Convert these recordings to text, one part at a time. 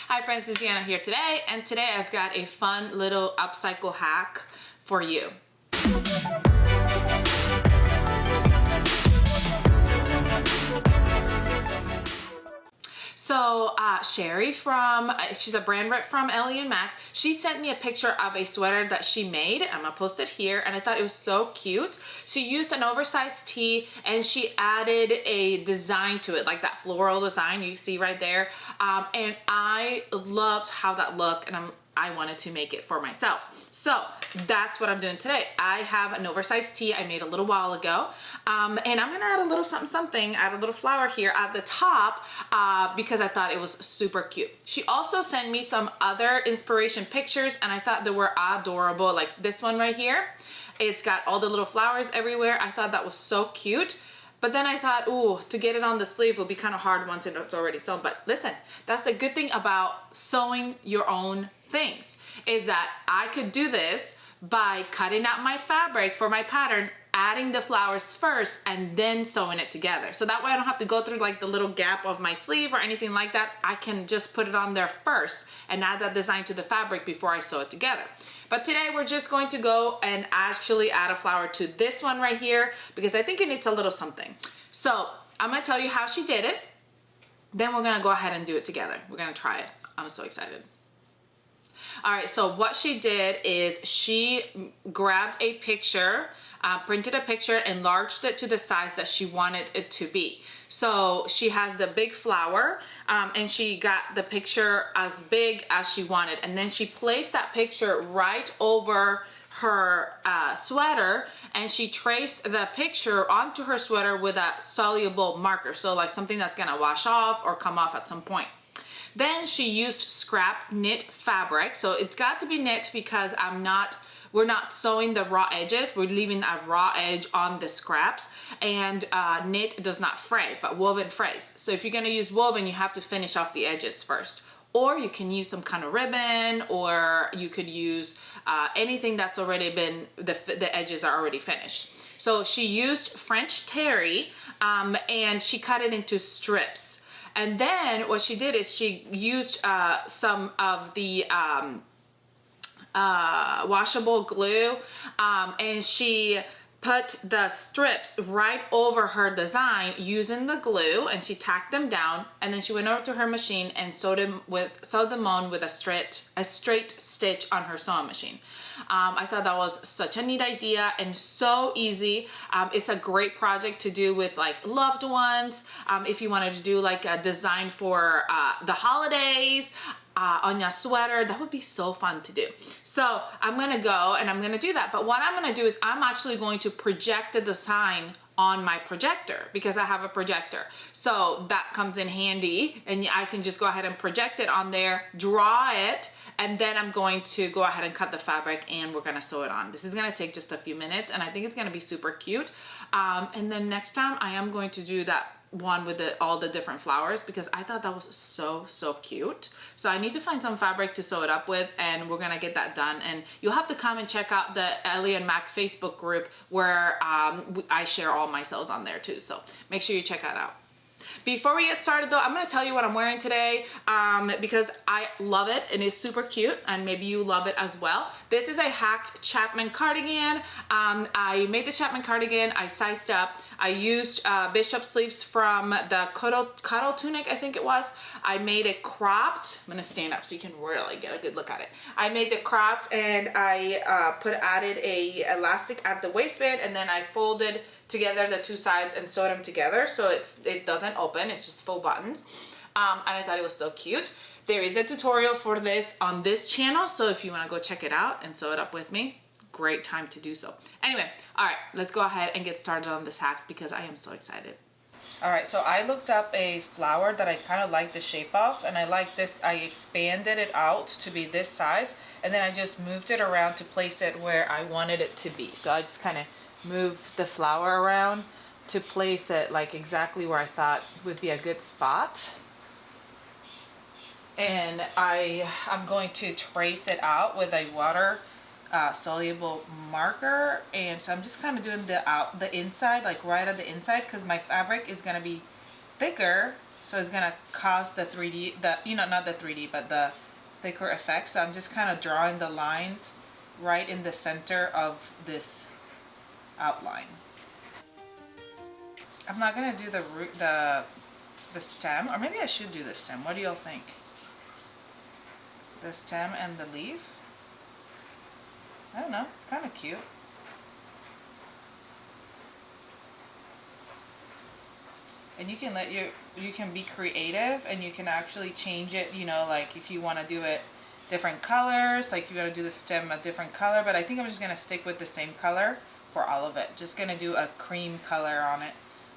Hi friends, it's Deanna here today, and today I've got a fun little upcycle hack for you. So Sherry she's a brand rep from Ellie and Mac. She sent me a picture of a sweater that she made. I'm gonna post it here, and I thought it was so cute. She used an oversized tee and she added a design to it, like that floral design you see right there. And I loved how that looked, and I wanted to make it for myself. So that's what I'm doing today. I have an oversized tee I made a little while ago. And I'm gonna add a little something, add a little flower here at the top because I thought it was super cute. She also sent me some other inspiration pictures, and I thought they were adorable, like this one right here. It's got all the little flowers everywhere. I thought that was so cute. But then I thought, ooh, to get it on the sleeve will be kind of hard once it's already sewn. But listen, that's the good thing about sewing your own things, is that I could do this by cutting out my fabric for my pattern, adding the flowers first, and then sewing it together. So that way I don't have to go through like the little gap of my sleeve or anything like that. I can just put it on there first and add that design to the fabric before I sew it together. But today we're just going to go and actually add a flower to this one right here because I think it needs a little something. So I'm gonna tell you how she did it. Then we're gonna go ahead and do it together. We're gonna try it. I'm so excited. All right, so what she did is she grabbed a picture, printed a picture, enlarged it to the size that she wanted it to be. So she has the big flower, and she got the picture as big as she wanted, and then she placed that picture right over her sweater, and she traced the picture onto her sweater with a soluble marker, so like something that's gonna wash off or come off at some point. Then she used scrap knit fabric. So it's got to be knit because we're not sewing the raw edges. We're leaving a raw edge on the scraps, and knit does not fray, but woven frays. So if you're gonna use woven, you have to finish off the edges first. Or you can use some kind of ribbon, or you could use anything that's already been, the edges are already finished. So she used French terry, and she cut it into strips. And then what she did is she used some of the washable glue, and she put the strips right over her design using the glue, and she tacked them down, and then she went over to her machine and sewed them on with a straight stitch on her sewing machine. I thought that was such a neat idea and so easy. It's a great project to do with like loved ones. If you wanted to do like a design for the holidays, on your sweater, that would be so fun to do. So I'm gonna go and I'm gonna do that. But what I'm gonna do is I'm actually going to project the design on my projector because I have a projector. So that comes in handy, and I can just go ahead and project it on there, draw it, and then I'm going to go ahead and cut the fabric and we're gonna sew it on. This is gonna take just a few minutes, and I think it's gonna be super cute. And then next time I am going to do that one with all the different flowers because I thought that was so cute. So I need to find some fabric to sew it up with, and we're gonna get that done. And you'll have to come and check out the Ellie and Mac Facebook group where I share all my sews on there too. So make sure you check that out. Before we get started though, I'm gonna tell you what I'm wearing today because I love it and it's super cute, and maybe you love it as well. This is a hacked Chapman cardigan. I made the Chapman cardigan, I sized up. I used bishop sleeves from the cuddle tunic, I think it was. I made it cropped. I'm gonna stand up so you can really get a good look at it. I made the cropped, and I added a elastic at the waistband, and then I folded together the two sides and sewed them together so it doesn't open, it's just full buttons. And I thought it was so cute. There is a tutorial for this on this channel, so if you want to go check it out and sew it up with me, great time to do so. Anyway, all right, let's go ahead and get started on this hack because I am so excited. All right, so I looked up a flower that I kind of like the shape of, and I like this. I expanded it out to be this size, and then I just moved it around to place it where I wanted it to be. So I just kind of move the flower around to place it like exactly where I thought would be a good spot. And I'm going to trace it out with a water soluble marker, and so I'm just kind of doing the inside, like right at the inside, because my fabric is going to be thicker So it's gonna cause the 3D, not the 3D, but the thicker effect. So I'm just kind of drawing the lines right in the center of this outline. I'm not gonna do the root, the stem, or maybe I should do the stem. What do y'all think? The stem and the leaf? I don't know, it's kind of cute. And you can you can be creative, and you can actually change it, you know, like if you want to do it different colors, like you got to do the stem a different color, but I think I'm just going to stick with the same color for all of it. Just going to do a cream color on it.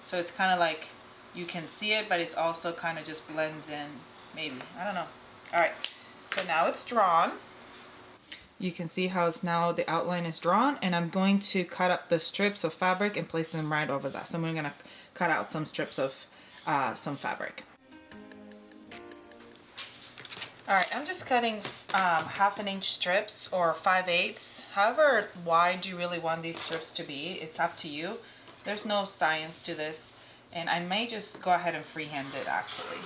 So it's kind of like you can see it, but it's also kind of just blends in, maybe. I don't know. All right, so now it's drawn. You can see how it's now, the outline is drawn, and I'm going to cut up the strips of fabric and place them right over that. So I'm going to cut out some strips of some fabric. All right, I'm just cutting 1/2 inch strips or 5/8. However wide you really want these strips to be, it's up to you. There's no science to this, and I may just go ahead and freehand it actually.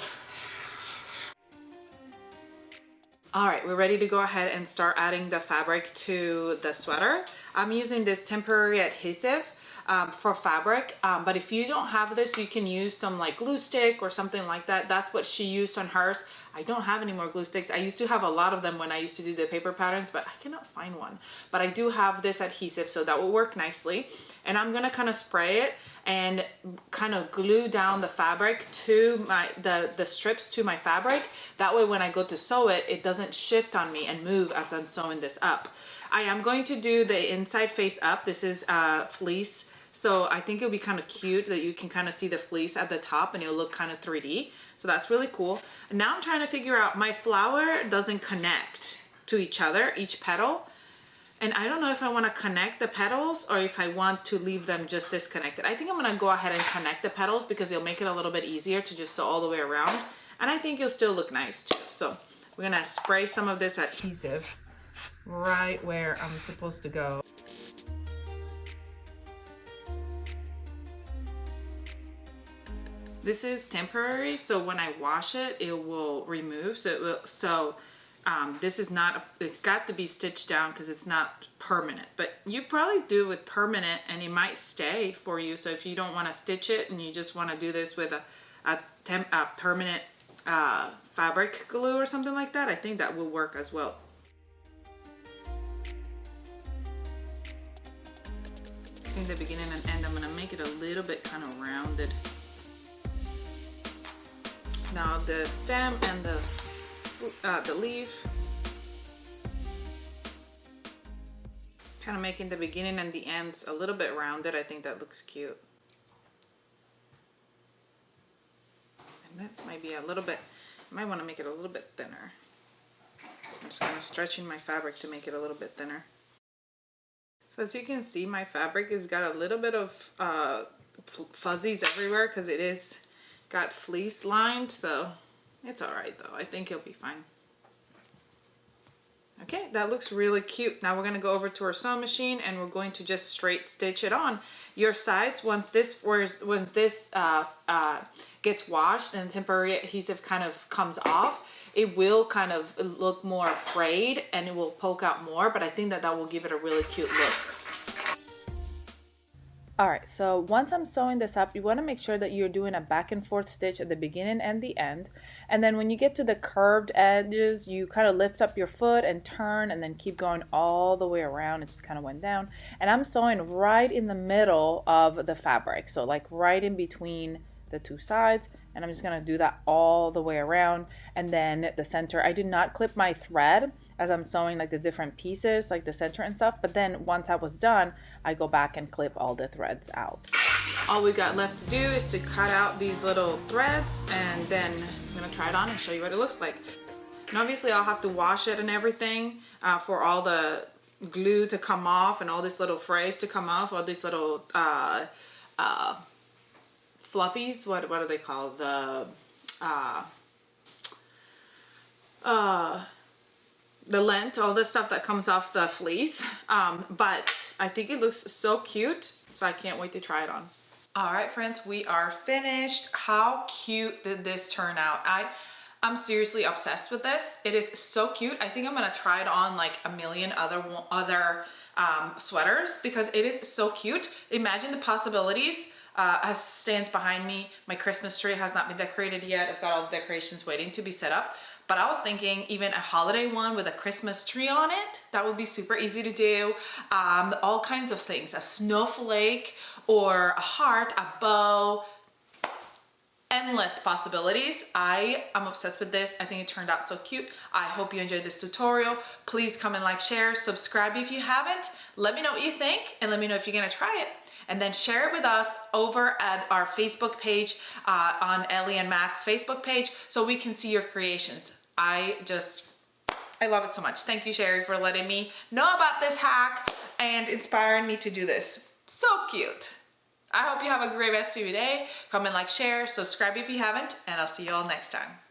All right, we're ready to go ahead and start adding the fabric to the sweater. I'm using this temporary adhesive for fabric, but if you don't have this, you can use some like glue stick or something like that. That's what she used on hers. I don't have any more glue sticks. I used to have a lot of them when I used to do the paper patterns, but I cannot find one. But I do have this adhesive, so that will work nicely. And I'm gonna kind of spray it and kind of glue down the fabric to the strips to my fabric. That way when I go to sew it, it doesn't shift on me and move as I'm sewing this up. I am going to do the inside face up. This is fleece, so I think it'll be kind of cute that you can kind of see the fleece at the top and it'll look kind of 3D. So that's really cool. And now I'm trying to figure out, my flower doesn't connect to each other, each petal. And I don't know if I want to connect the petals or if I want to leave them just disconnected. I think I'm going to go ahead and connect the petals because it'll make it a little bit easier to just sew all the way around. And I think it'll still look nice too. So we're going to spray some of this adhesive right where I'm supposed to go. This is temporary, so when I wash it, it will remove. This is not, it's got to be stitched down because it's not permanent, but you probably do with permanent and it might stay for you. So if you don't want to stitch it and you just want to do this with a permanent fabric glue or something like that, I think that will work as well. In the beginning and end, I'm going to make it a little bit kind of rounded. Now the stem and the leaf, kind of making the beginning and the ends a little bit rounded. I think that looks cute. And this might be a little bit, I might want to make it a little bit thinner. I'm just kind of stretching my fabric to make it a little bit thinner. So as you can see, my fabric has got a little bit of fuzzies everywhere because it is got fleece lined, so it's all right though. I think it'll be fine. Okay, that looks really cute. Now we're gonna go over to our sewing machine and we're going to just straight stitch it on. Your sides, once this gets washed and the temporary adhesive kind of comes off, it will kind of look more frayed and it will poke out more, but I think that will give it a really cute look. All right, so once I'm sewing this up, you want to make sure that you're doing a back and forth stitch at the beginning and the end. And then when you get to the curved edges, you kind of lift up your foot and turn and then keep going all the way around. It just kind of went down. And I'm sewing right in the middle of the fabric. So like right in between the two sides. And I'm just going to do that all the way around. And then the center, I did not clip my thread as I'm sewing like the different pieces, like the center and stuff. But then once I was done, I go back and clip all the threads out. All we got left to do is to cut out these little threads, and then I'm going to try it on and show you what it looks like. And obviously I'll have to wash it and everything for all the glue to come off and all these little frays to come off, all these little fluffies, what are they called? The lint, all the stuff that comes off the fleece. But I think it looks so cute, so I can't wait to try it on. All right, friends, we are finished. How cute did this turn out? I'm seriously obsessed with this. It is so cute. I think I'm gonna try it on like a million other sweaters because it is so cute. Imagine the possibilities. As stands behind me, my Christmas tree has not been decorated yet. I've got all the decorations waiting to be set up. But I was thinking even a holiday one with a Christmas tree on it, that would be super easy to do. All kinds of things, a snowflake or a heart, a bow, endless possibilities. I am obsessed with this. I think it turned out so cute. I hope you enjoyed this tutorial. Please comment, like, share, subscribe if you haven't. Let me know what you think and let me know if you're gonna try it. And then share it with us over at our Facebook page, on Ellie and Mac's Facebook page, so we can see your creations. I love it so much. Thank you, Sherry, for letting me know about this hack and inspiring me to do this. So cute. I hope you have a great rest of your day. Comment, like, share, subscribe if you haven't, and I'll see you all next time.